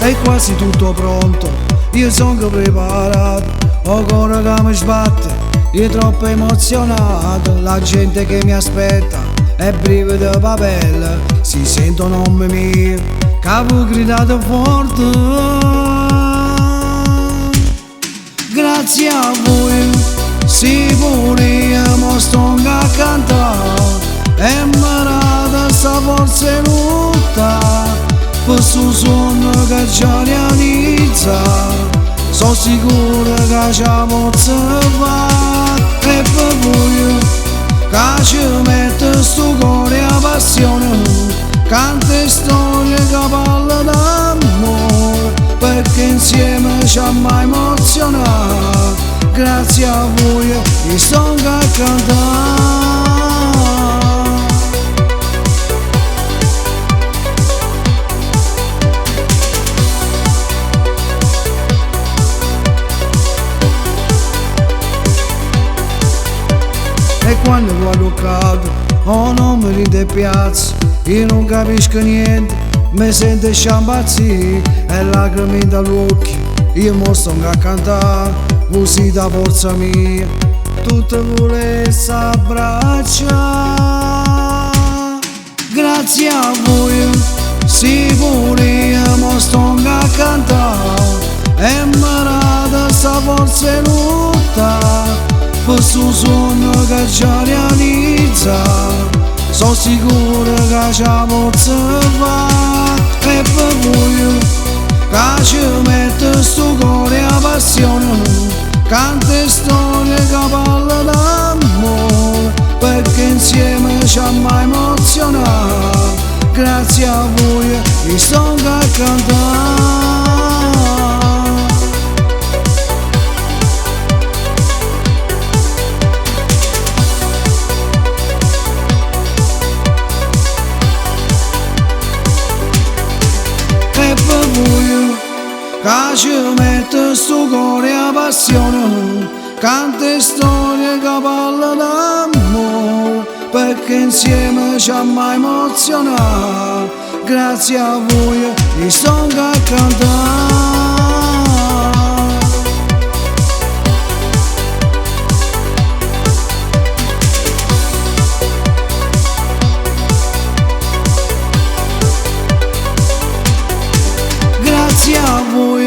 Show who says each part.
Speaker 1: è quasi tutto pronto, io sono preparato, ho cuore che mi sbatte, io troppo emozionato, la gente che mi aspetta è brivido di papelle, si sentono nomi miei, che avevo gridato forte. Grazie a voi, sì pure io sto a cantare, e imparata sta forza e lutta, questo sogno che ci realizza, sono sicuro che ce la posso fare, e per voi che ci mette sto cuore a passione, canta storie che parla d'amore, perché insieme ci ha mai emozionato. Grazie a voi io sto a cantare. E quando guardo cado, oh non mi ride piazza, io non capisco niente, mi sento sciambazzì, e lacrime dagli occhi, io mo sto a cantare, così da forza mia, tutte volesse abbracciare. Grazie a voi, sì pure io mo sto a cantare, e imparata sta forza e lutta, questo sogno che ci realizza, sono sicuro che ce la posso fare, e per voi che ci mette sto cuore a passione, canta storie che parla d'amore, perché insieme ci ha mai emozionato. Grazie a voi io sto a cantare. Che ci mette sto cuore a passione, canta storie che parla d'amore, perché insieme ci ha mai emozionato. Grazie a voi io sto a cantare. Grazie a voi